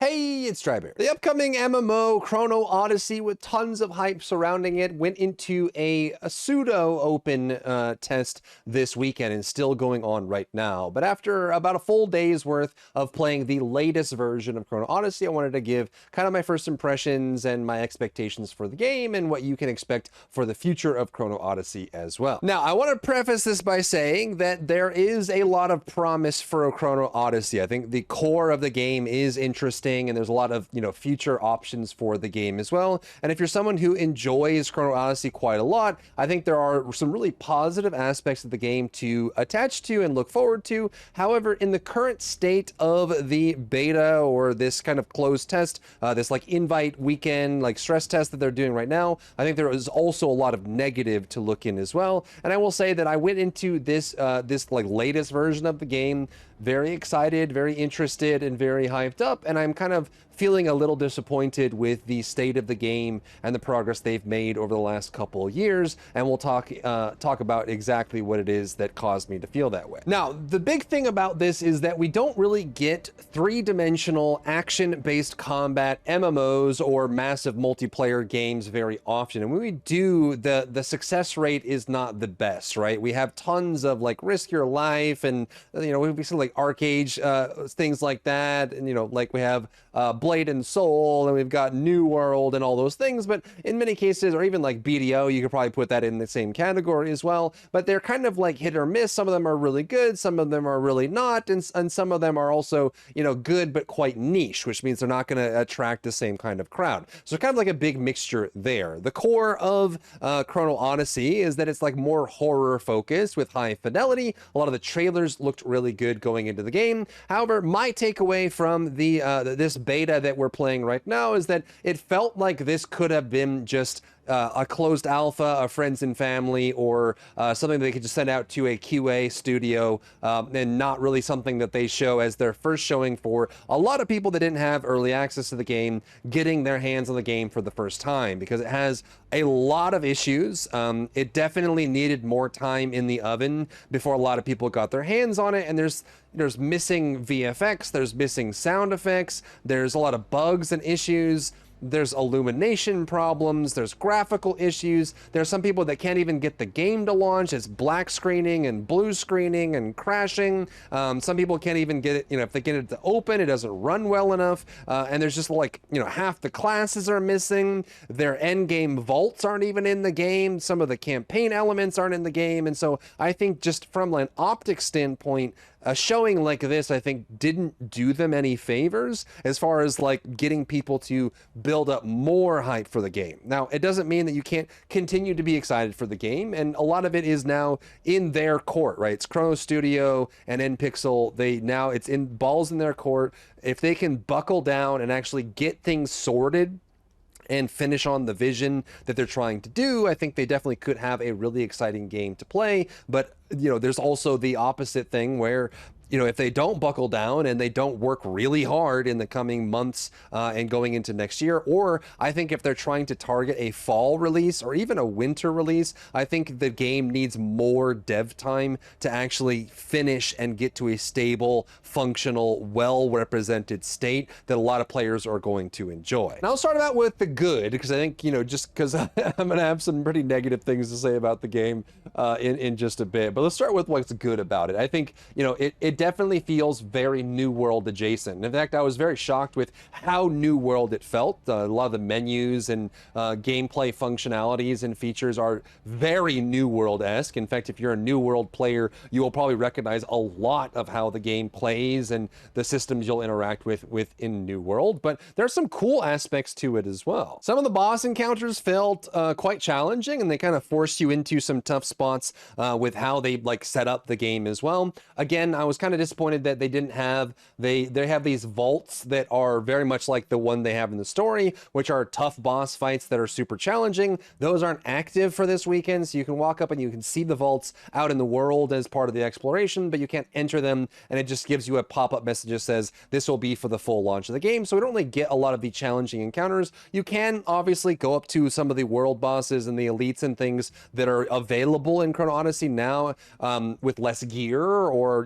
Hey, it's Drybear. The upcoming MMO Chrono Odyssey, with tons of hype surrounding it, went into a pseudo open test this weekend and still going on right now. But after about a full day's worth of playing the latest version of Chrono Odyssey, I wanted to give kind of my first impressions and my expectations for the game and what you can expect for the future of Chrono Odyssey as well. Now, I want to preface this by saying that there is a lot of promise for a Chrono Odyssey. I think the core of the game is interesting, and there's a lot of, future options for the game as well. And if you're someone who enjoys Chrono Odyssey quite a lot, I think there are some really positive aspects of the game to attach to and look forward to. However, in the current state of the beta, or this kind of closed test, this like invite weekend, like stress test that they're doing right now, I think there is also a lot of negative to look in as well. And I will say that I went into this like latest version of the game very excited, very interested, and very hyped up, and I'm kind of feeling a little disappointed with the state of the game and the progress they've made over the last couple of years, and we'll talk about exactly what it is that caused me to feel that way. Now, the big thing about this is that we don't really get three-dimensional action-based combat MMOs or massive multiplayer games very often, and when we do, the success rate is not the best, right? We have tons of like Risk Your Life, and we see like Arcade things like that, and like we have Blade and Soul, and we've got New World and all those things, but in many cases, or even like BDO, you could probably put that in the same category as well, but they're kind of like hit or miss. Some of them are really good, some of them are really not, and some of them are also, good but quite niche, which means they're not going to attract the same kind of crowd. So kind of like a big mixture there. The core of Chrono Odyssey is that it's like more horror focused with high fidelity. A lot of the trailers looked really good going into the game. However, my takeaway from this beta that we're playing right now is that it felt like this could have been just a closed alpha, a friends and family, or something they could just send out to a QA studio, and not really something that they show as their first showing for a lot of people that didn't have early access to the game getting their hands on the game for the first time, because it has a lot of issues. It definitely needed more time in the oven before a lot of people got their hands on it, and there's missing VFX, there's missing sound effects, there's a lot of bugs and issues. There's illumination problems, there's graphical issues, there's some people that can't even get the game to launch. It's black screening and blue screening and crashing. Some people can't even get it, if they get it to open, it doesn't run well enough. And there's just like, half the classes are missing. Their end game vaults aren't even in the game. Some of the campaign elements aren't in the game. And so I think just from an optics standpoint, a showing like this, I think, didn't do them any favors as far as like getting people to build up more hype for the game. Now, it doesn't mean that you can't continue to be excited for the game, and a lot of it is now in their court, right? It's Chrono Studio and NPixel. It's in balls in their court. If they can buckle down and actually get things sorted and finish on the vision that they're trying to do, I think they definitely could have a really exciting game to play. But there's also the opposite thing where if they don't buckle down and they don't work really hard in the coming months and going into next year, or I think if they're trying to target a fall release or even a winter release, I think the game needs more dev time to actually finish and get to a stable, functional, well-represented state that a lot of players are going to enjoy. Now, I'll start out with the good, because I think, just because I'm going to have some pretty negative things to say about the game in just a bit. But let's start with what's good about it. I think, it definitely feels very New World adjacent. In fact, I was very shocked with how New World it felt. A lot of the menus and gameplay functionalities and features are very New World-esque. In fact, if you're a New World player, you will probably recognize a lot of how the game plays and the systems you'll interact with in New World. But there's some cool aspects to it as well. Some of the boss encounters felt quite challenging, and they kind of forced you into some tough spots with how they like set up the game as well. Again, I was kind of disappointed that they didn't have, they have these vaults that are very much like the one they have in the story, which are tough boss fights that are super challenging. Those aren't active for this weekend, so you can walk up and you can see the vaults out in the world as part of the exploration, but you can't enter them, and it just gives you a pop-up message that says this will be for the full launch of the game. So we don't really get a lot of the challenging encounters. You can obviously go up to some of the world bosses and the elites and things that are available in Chrono Odyssey now with less gear, or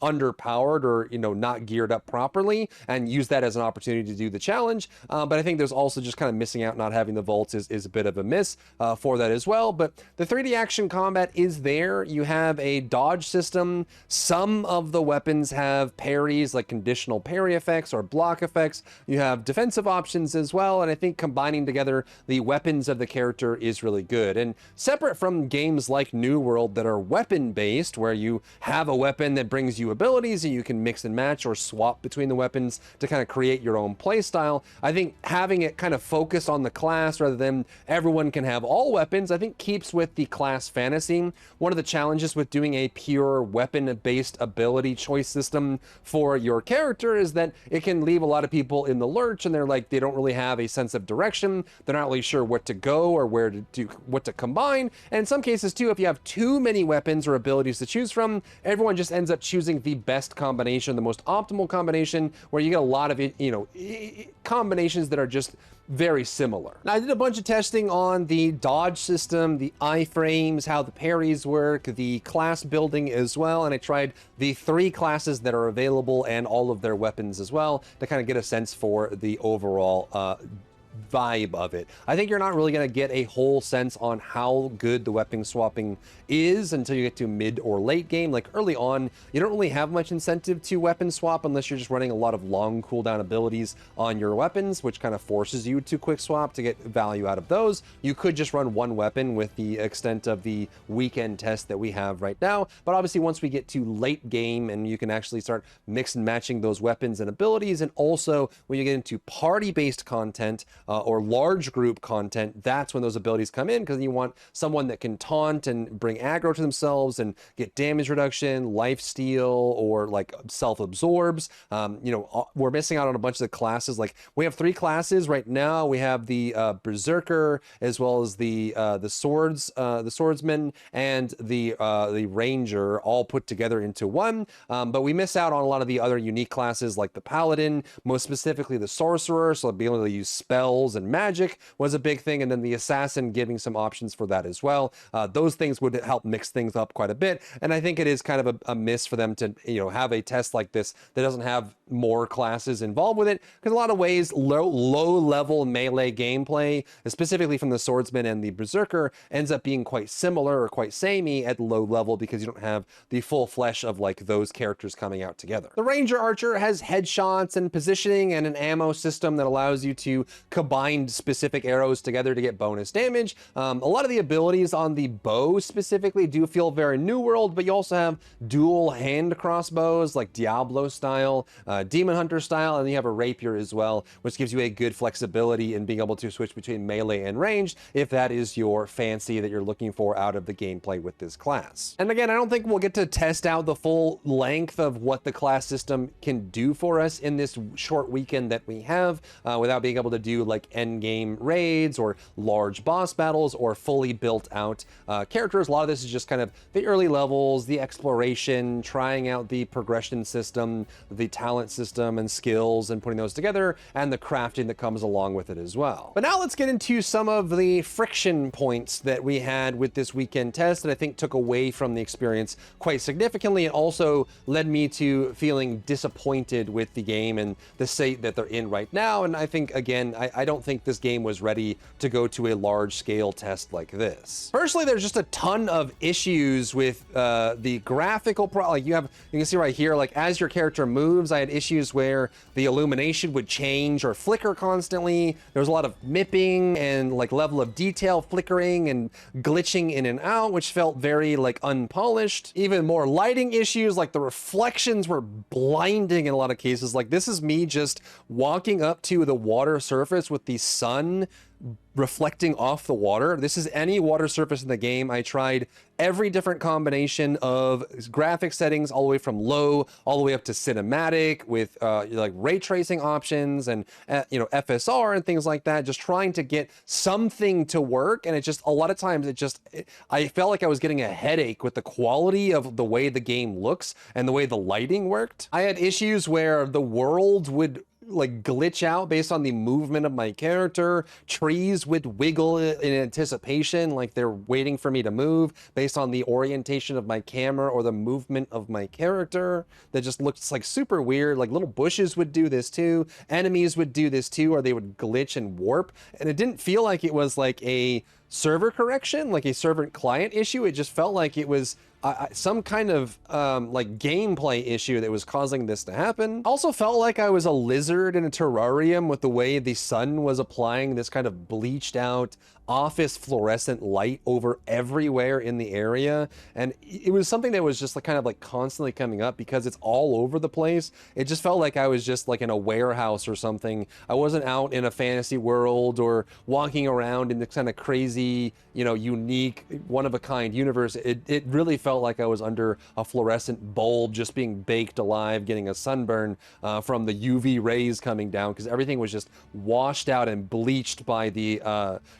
underpowered or, you know, not geared up properly, and use that as an opportunity to do the challenge. But I think there's also just kind of missing out, not having the vaults is a bit of a miss for that as well. But the 3D action combat is there. You have a dodge system. Some of the weapons have parries, like conditional parry effects or block effects. You have defensive options as well, and I think combining together the weapons of the character is really good. And separate from games like New World that are weapon based, where you have a weapon that brings you abilities and you can mix and match or swap between the weapons to kind of create your own play style, I think having it kind of focus on the class rather than everyone can have all weapons, I think keeps with the class fantasy. One of the challenges with doing a pure weapon-based ability choice system for your character is that it can leave a lot of people in the lurch, and they're like, they don't really have a sense of direction. They're not really sure what to go or where to do, what to combine. And in some cases too, if you have too many weapons or abilities to choose from, everyone just ends up choosing the best combination, the most optimal combination, where you get a lot of, you know, combinations that are just very similar. Now, I did a bunch of testing on the dodge system, the iframes, how the parries work, the class building as well, and I tried the 3 classes that are available and all of their weapons as well to kind of get a sense for the overall vibe of it. I think you're not really going to get a whole sense on how good the weapon swapping is until you get to mid or late game. Like early on, you don't really have much incentive to weapon swap unless you're just running a lot of long cooldown abilities on your weapons, which kind of forces you to quick swap to get value out of those. You could just run one weapon with the extent of the weekend test that we have right now. But obviously once we get to late game and you can actually start mix and matching those weapons and abilities, and also when you get into party-based content, or large group content, that's when those abilities come in, because you want someone that can taunt and bring aggro to themselves and get damage reduction, life steal, or like self-absorbs. You know, we're missing out on a bunch of the classes. Like we have 3 classes right now. We have the berserker, as well as the swordsman, and the ranger, all put together into one. But we miss out on a lot of the other unique classes, like the paladin, most specifically the sorcerer, so being able to use spells and magic was a big thing, and then the assassin giving some options for that as well. Those things would help mix things up quite a bit, and I think it is kind of a miss for them to, you know, have a test like this that doesn't have more classes involved with it, because a lot of ways low level melee gameplay, specifically from the swordsman and the berserker, ends up being quite similar or quite samey at low level, because you don't have the full flesh of like those characters coming out together. The ranger archer has headshots and positioning and an ammo system that allows you to combine specific arrows together to get bonus damage. A lot of the abilities on the bow specifically do feel very New World, but you also have dual hand crossbows like Diablo style, Demon Hunter style, and you have a rapier as well, which gives you a good flexibility in being able to switch between melee and ranged if that is your fancy that you're looking for out of the gameplay with this class. And again, I don't think we'll get to test out the full length of what the class system can do for us in this short weekend that we have, without being able to do like end game raids or large boss battles or fully built out characters. A lot of this is just kind of the early levels, the exploration, trying out the progression system, the talent system and skills, and putting those together, and the crafting that comes along with it as well. But now let's get into some of the friction points that we had with this weekend test that I think took away from the experience quite significantly, and also led me to feeling disappointed with the game and the state that they're in right now. And I think, again, I don't think this game was ready to go to a large scale test like this. Personally, there's just a ton of issues with the graphical like you can see right here, like as your character moves, I had issues where the illumination would change or flicker constantly. There was a lot of mipping and like level of detail flickering and glitching in and out, which felt very like unpolished. Even more lighting issues, like the reflections were blinding in a lot of cases. Like this is me just walking up to the water surface with the sun reflecting off the water. This is any water surface in the game. I tried every different combination of graphic settings, all the way from low all the way up to cinematic, with like ray tracing options and you know, FSR and things like that, just trying to get something to work. And it just, a lot of times I felt like I was getting a headache with the quality of the way the game looks and the way the lighting worked. I had issues where the world would like glitch out based on the movement of my character. Trees would wiggle in anticipation, like they're waiting for me to move based on the orientation of my camera or the movement of my character. That just looks like super weird. Like little bushes would do this too. Enemies would do this too, or they would glitch and warp. And it didn't feel like it was like a server correction, like a servant client issue. It just felt like it was some kind of like gameplay issue that was causing this to happen. Also felt like I was a lizard in a terrarium with the way the sun was applying this kind of bleached out office fluorescent light over everywhere in the area. And it was something that was just like kind of like constantly coming up because it's all over the place. It just felt like I was just like in a warehouse or something. I wasn't out in a fantasy world or walking around in this kind of crazy, you know, unique, one-of-a-kind universe. It really felt like I was under a fluorescent bulb just being baked alive, getting a sunburn from the UV rays coming down, because everything was just washed out and bleached by the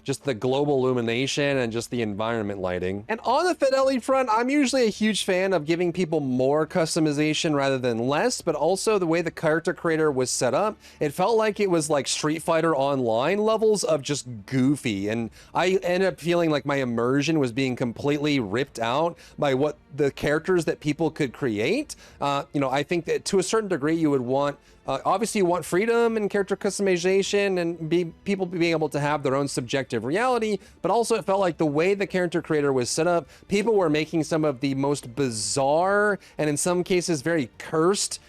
just the global illumination and just the environment lighting. And on the fidelity front, I'm usually a huge fan of giving people more customization rather than less, but also the way the character creator was set up, it felt like it was like Street Fighter Online levels of just goofy. And I ended up feeling like my immersion was being completely ripped out by what the characters that people could create. You know, I think that to a certain degree you would want obviously you want freedom and character customization and people being able to have their own subjective reality, but also it felt like the way the character creator was set up, people were making some of the most bizarre and in some cases very cursed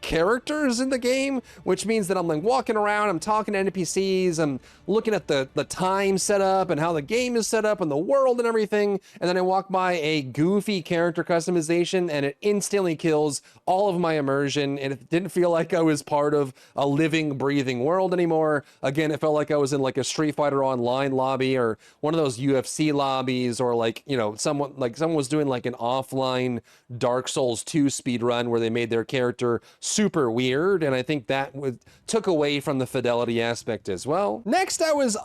characters in the game, which means that I'm like walking around, I'm talking to NPCs, I'm looking at the time setup and how the game is set up and the world and everything, and then I walk by a goofy character customization and it instantly kills all of my immersion, and it didn't feel like I was part of a living, breathing world anymore. Again, it felt like I was in like a Street Fighter Online lobby or one of those UFC lobbies, or like, you know, someone was doing like an offline Dark Souls 2 speed run where they made their character super weird, and I think that took away from the fidelity aspect as well. Next, I was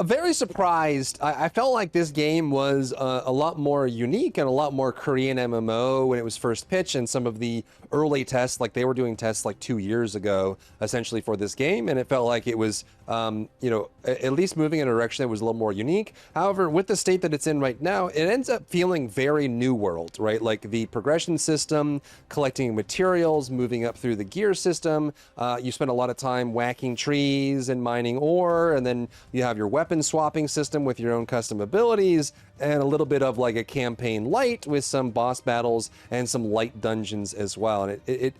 very surprised. I felt like this game was a lot more unique and a lot more Korean MMO when it was first pitched, and some of the early tests, like they were doing tests like 2 years ago essentially for this game, and it felt like it was you know, at least moving in a direction that was a little more unique. However, with the state that it's in right now, it ends up feeling very New World, right? Like the progression system, collecting materials, moving up through the gear system. You spend a lot of time whacking trees and mining ore, and then you have your weapon swapping system with your own custom abilities, and a little bit of like a campaign light with some boss battles and some light dungeons as well. And in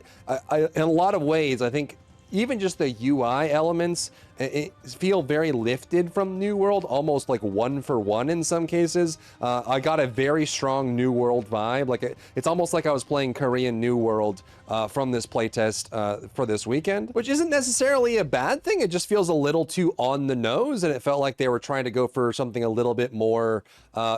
a lot of ways, I think even just the UI elements feel very lifted from New World, almost like one for one in some cases. I got a very strong New World vibe. Like it's almost like I was playing Korean New World from this playtest for this weekend, which isn't necessarily a bad thing. It just feels a little too on the nose, and it felt like they were trying to go for something a little bit more,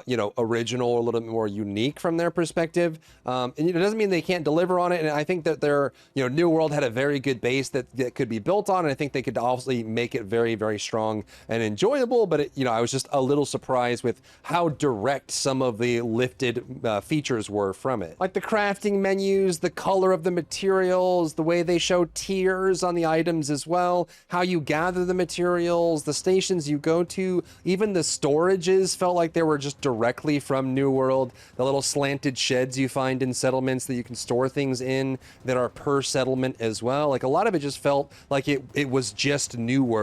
you know, original, a little bit more unique from their perspective. And it doesn't mean they can't deliver on it. And I think that their, you know, New World had a very good base that could be built on, and I think they could obviously make it very, very strong and enjoyable. But it, you know, I was just a little surprised with how direct some of the lifted features were from it, like the crafting menus, the color of the materials, the way they show tiers on the items as well, how you gather the materials, the stations you go to, even the storages felt like they were just directly from New World. The little slanted sheds you find in settlements that you can store things in that are per settlement as well. Like a lot of it just felt like it was just New World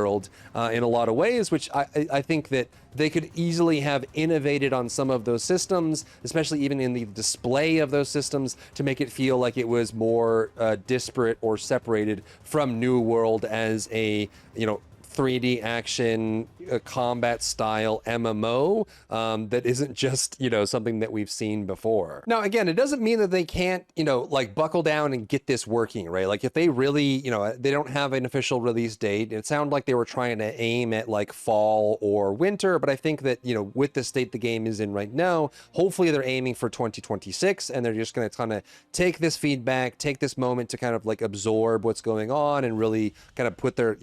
in a lot of ways, which I think that they could easily have innovated on some of those systems, especially even in the display of those systems, to make it feel like it was more disparate or separated from New World as a, you know, 3D action combat style MMO that isn't just, you know, something that we've seen before. Now, again, it doesn't mean that they can't, you know, like buckle down and get this working, right? Like if they really, you know, they don't have an official release date. It sounded like they were trying to aim at like fall or winter, but I think that, you know, with the state the game is in right now, hopefully they're aiming for 2026, and they're just going to kind of take this feedback, take this moment to kind of like absorb what's going on and really kind of put their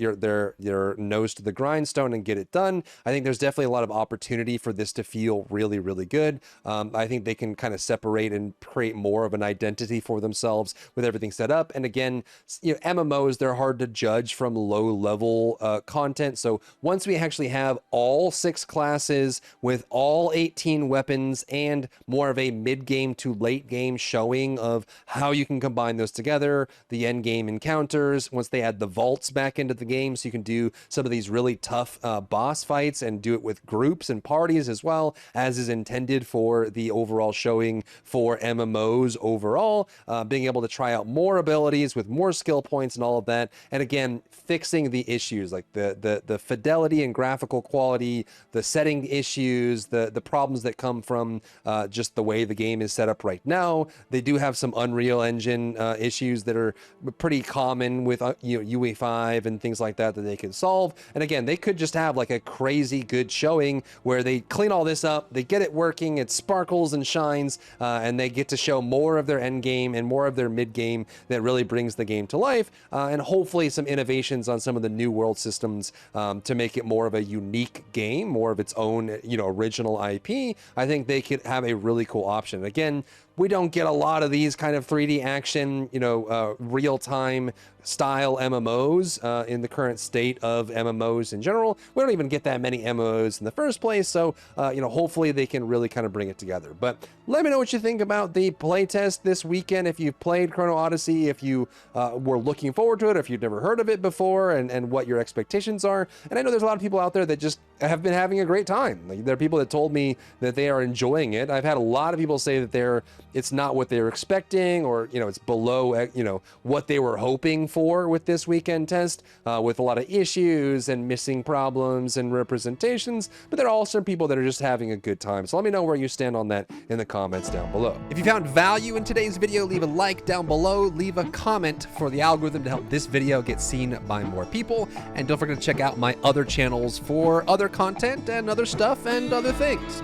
nose to the grindstone and get it done. I think there's definitely a lot of opportunity for this to feel really, really good. I think they can kind of separate and create more of an identity for themselves with everything set up. And again, MMOs, they're hard to judge from low level content. So once we actually have all 6 classes with all 18 weapons and more of a mid game to late game showing of how you can combine those together, the end game encounters, once they add the vaults back into the game so you can do some of these really tough boss fights and do it with groups and parties as well, as is intended for the overall showing for MMOs overall, being able to try out more abilities with more skill points and all of that. And again, fixing the issues like the fidelity and graphical quality, the setting issues, the problems that come from just the way the game is set up right now. They do have some Unreal Engine issues that are pretty common with UE5 and things like that they can solve. And again, they could just have like a crazy good showing where they clean all this up, they get it working, it sparkles and shines, and they get to show more of their end game and more of their mid game that really brings the game to life, and hopefully some innovations on some of the new world systems to make it more of a unique game, more of its own original IP. I think they could have a really cool option. Again, we don't get a lot of these kind of 3D action, real-time style MMOs in the current state of MMOs in general. We don't even get that many MMOs in the first place, so hopefully they can really kind of bring it together. But let me know what you think about the playtest this weekend. If you've played Chrono Odyssey, if you were looking forward to it, if you've never heard of it before, and what your expectations are. And I know there's a lot of people out there that just have been having a great time. Like, there are people that told me that they are enjoying it. I've had a lot of people say that it's not what they're expecting, or it's below what they were hoping for with this weekend test, with a lot of issues and missing problems and representations. But there are also people that are just having a good time. So let me know where you stand on that in the comments down below. If you found value in today's video, leave a like down below, leave a comment for the algorithm to help this video get seen by more people, and don't forget to check out my other channels for other content and other stuff and other things.